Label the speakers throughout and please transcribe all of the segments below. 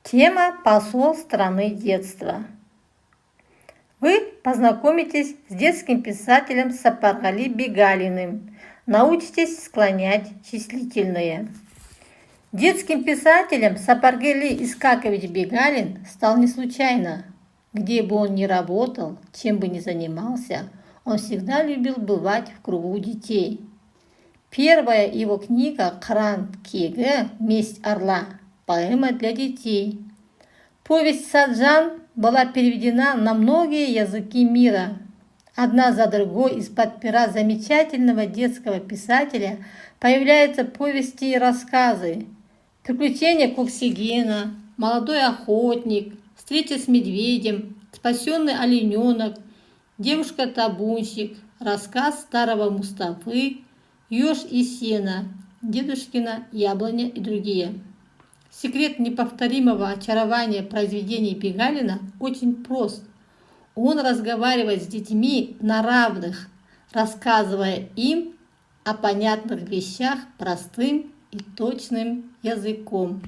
Speaker 1: Тема «Посол страны детства». Вы познакомитесь с детским писателем Сапаргали Бегалиным, научитесь склонять числительные. Детским писателем Сапаргали Искакович Бегалин стал не случайно. Где бы он ни работал, чем бы ни занимался, он всегда любил бывать в кругу детей. Первая его книга «Қыран кегі. Месть орла» – поэма для детей. Повесть «Саджан» была переведена на многие языки мира. Одна за другой из-под пера замечательного детского писателя появляются повести и рассказы. «Приключения Коксигена», «Молодой охотник», «Встреча с медведем», «Спасенный олененок», «Девушка-табунщик», рассказ старого Мустафы, «Еж и сено», «Дедушкина яблоня» и другие. Секрет неповторимого очарования произведений Бегалина очень прост. Он разговаривает с детьми на равных, рассказывая им о понятных вещах простым и точным языком.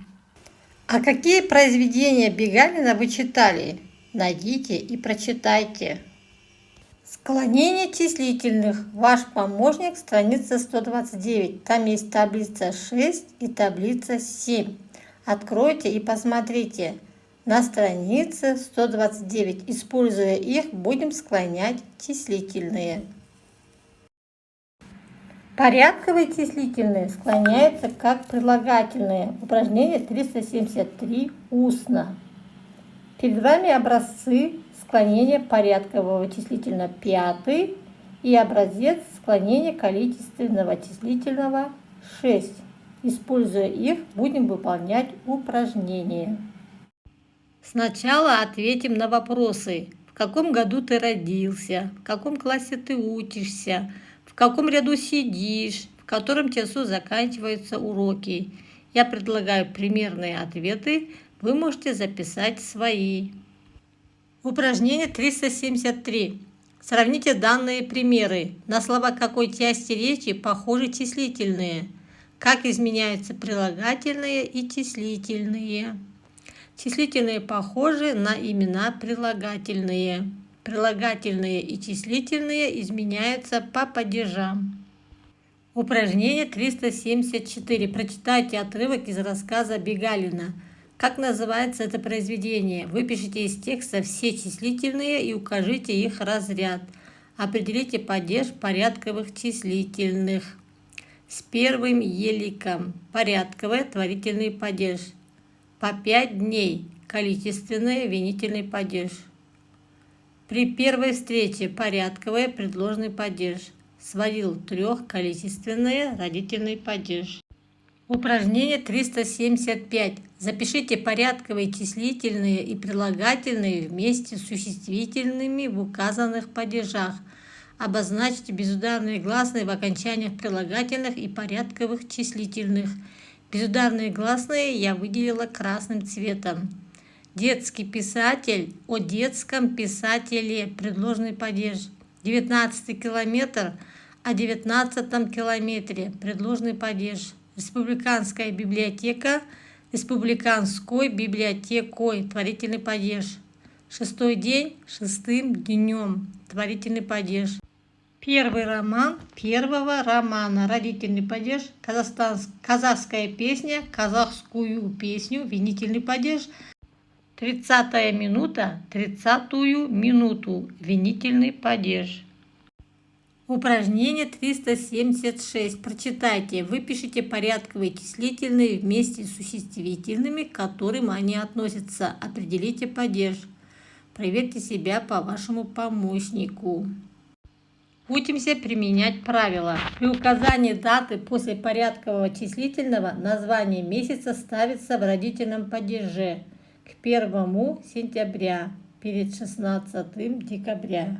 Speaker 1: А какие произведения Бегалина вы читали? Найдите и прочитайте. Склонение числительных. Ваш помощник, страница 129. Там есть таблица 6 и таблица 7. Откройте и посмотрите. На странице 129. Используя их, будем склонять числительные. Порядковые числительные склоняются как прилагательные. Упражнение 373. Устно. Перед вами образцы склонения порядкового числительного 5 и образец склонения количественного числительного 6. Используя их, будем выполнять упражнения. Сначала ответим на вопросы. В каком году ты родился? В каком классе ты учишься? В каком ряду сидишь? В котором часу заканчиваются уроки? Я предлагаю примерные ответы. Вы можете записать свои. Упражнение 373. Сравните данные примеры. На слова какой части речи похожи числительные? Как изменяются прилагательные и числительные? Числительные похожи на имена прилагательные. Прилагательные и числительные изменяются по падежам. Упражнение 374. Прочитайте отрывок из рассказа Бегалина. Как называется это произведение? Выпишите из текста все числительные и укажите их разряд. Определите падеж порядковых числительных. С первым еликом. Порядковый творительный падеж. По 5 дней. Количественный винительный падеж. При первой встрече порядковый предложный падеж. Сводил 3 количественный родительный падеж. Упражнение 375. Запишите порядковые числительные и прилагательные вместе с существительными в указанных падежах. Обозначьте безударные гласные в окончаниях прилагательных и порядковых числительных. Безударные гласные я выделила красным цветом. Детский писатель, о детском писателе, предложный падеж. 19 километр, о 19 километре, предложный падеж. Республиканская библиотека, республиканской библиотекой, творительный падеж. Шестой день, шестым днем, творительный падеж. Первый роман первого романа, родительный падеж. Казахская песня, казахскую песню, винительный падеж. 30-я минута, 30-ю минуту, винительный падеж. Упражнение 376. Прочитайте, выпишите порядковые числительные вместе с существительными, к которым они относятся. Определите падеж. Проверьте себя по вашему помощнику. Учимся применять правила. При указании даты после порядкового числительного название месяца ставится в родительном падеже к 1 сентября перед 16 декабря.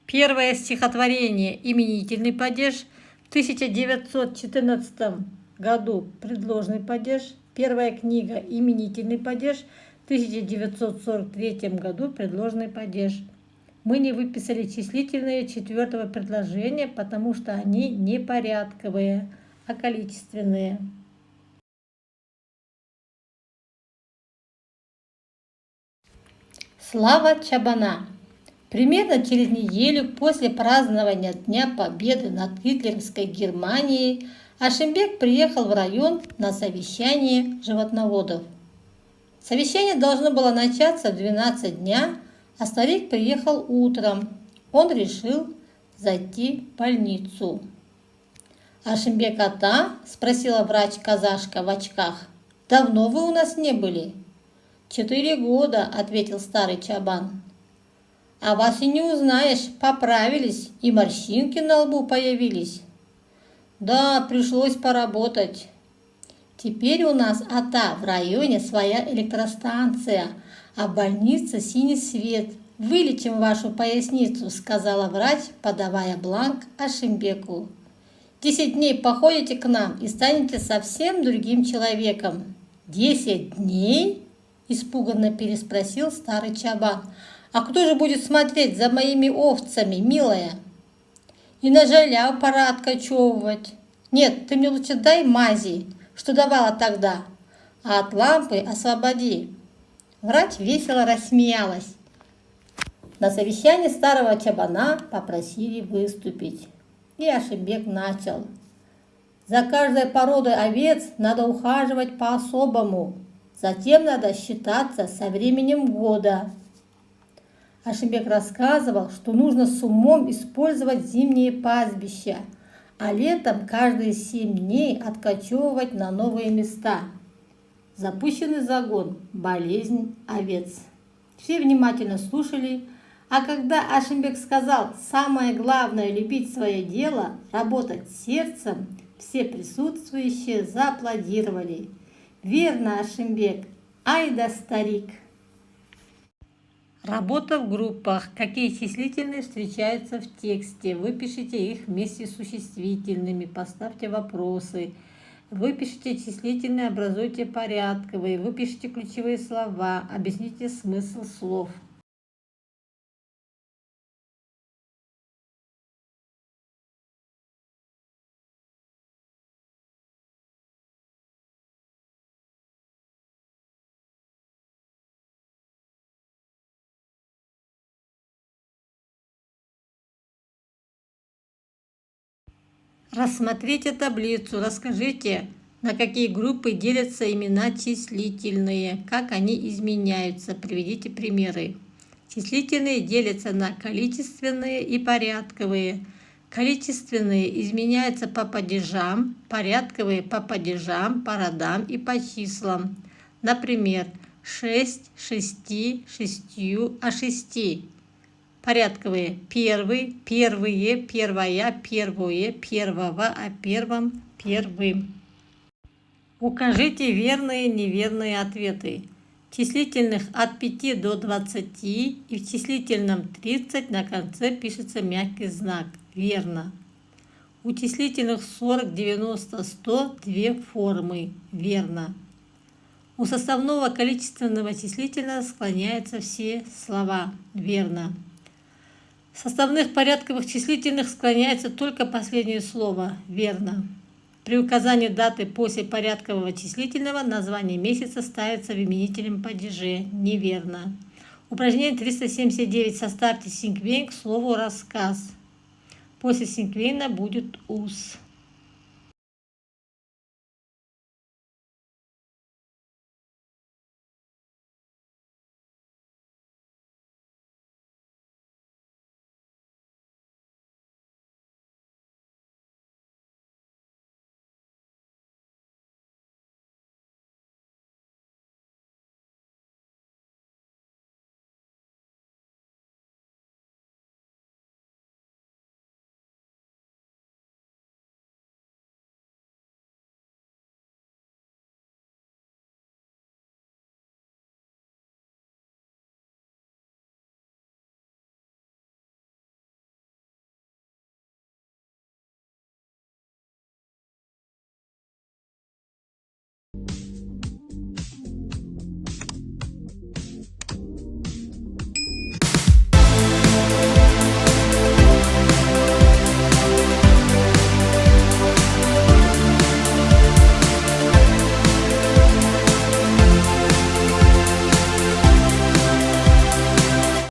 Speaker 1: Первое стихотворение «Именительный падеж» в 1914 году предложный падеж. Первая книга «Именительный падеж» в 1943 году предложный падеж. Мы не выписали числительные 4-го предложения, потому что они не порядковые, а количественные. Слава Чабана. Примерно через неделю после празднования Дня Победы над гитлеровской Германией Ашимбек приехал в район на совещание животноводов. Совещание должно было начаться в 12 дня, а старик приехал утром. Он решил зайти в больницу. «Ашимбек ата?» – спросила врач-казашка в очках. «Давно вы у нас не были?» «4 года», – ответил старый Чабан. «А вас и не узнаешь, поправились, и морщинки на лбу появились». «Да, пришлось поработать». «Теперь у нас ата в районе своя электростанция, а в больнице синий свет. Вылечим вашу поясницу», – сказала врач, подавая бланк Ашимбеку. 10 дней походите к нам и станете совсем другим человеком». 10 дней? Испуганно переспросил старый Чабан. «А кто же будет смотреть за моими овцами, милая? И на жаляу пора откачевывать. Нет, ты мне лучше дай мази, что давала тогда, а от лампы освободи». Врач весело рассмеялась. На совещании старого Чабана попросили выступить. И Ашимбек начал. «За каждой породой овец надо ухаживать по-особому. Затем надо считаться со временем года». Ашимбек рассказывал, что нужно с умом использовать зимние пастбища, а летом каждые 7 дней откачевывать на новые места. Запущенный загон – болезнь овец. Все внимательно слушали, а когда Ашимбек сказал «самое главное – любить свое дело, работать сердцем», все присутствующие зааплодировали. «Верно, Ашимбек, ай да старик!» Работа в группах. Какие числительные встречаются в тексте? Выпишите их вместе с существительными, поставьте вопросы. Выпишите числительные, образуйте порядковые, выпишите ключевые слова, объясните смысл слов. Рассмотрите таблицу, расскажите, на какие группы делятся имена числительные, как они изменяются, приведите примеры. Числительные делятся на количественные и порядковые. Количественные изменяются по падежам, порядковые по падежам, по родам и по числам. Например, 6, 6, 6, а 6. Порядковые: первый, первые, первая, первое, первого, о первом, первым. Укажите верные и неверные ответы. Числительных от 5 до 20 и в числительном 30 на конце пишется мягкий знак. Верно. У числительных 40, 90, 100 две формы. Верно. У составного количественного числительного склоняются все слова. Верно. В составных порядковых числительных склоняется только последнее слово. Верно. При указании даты после порядкового числительного название месяца ставится в именительном падеже. Неверно. Упражнение 379. Составьте синквейн к слову «рассказ». После синквейна будет ус.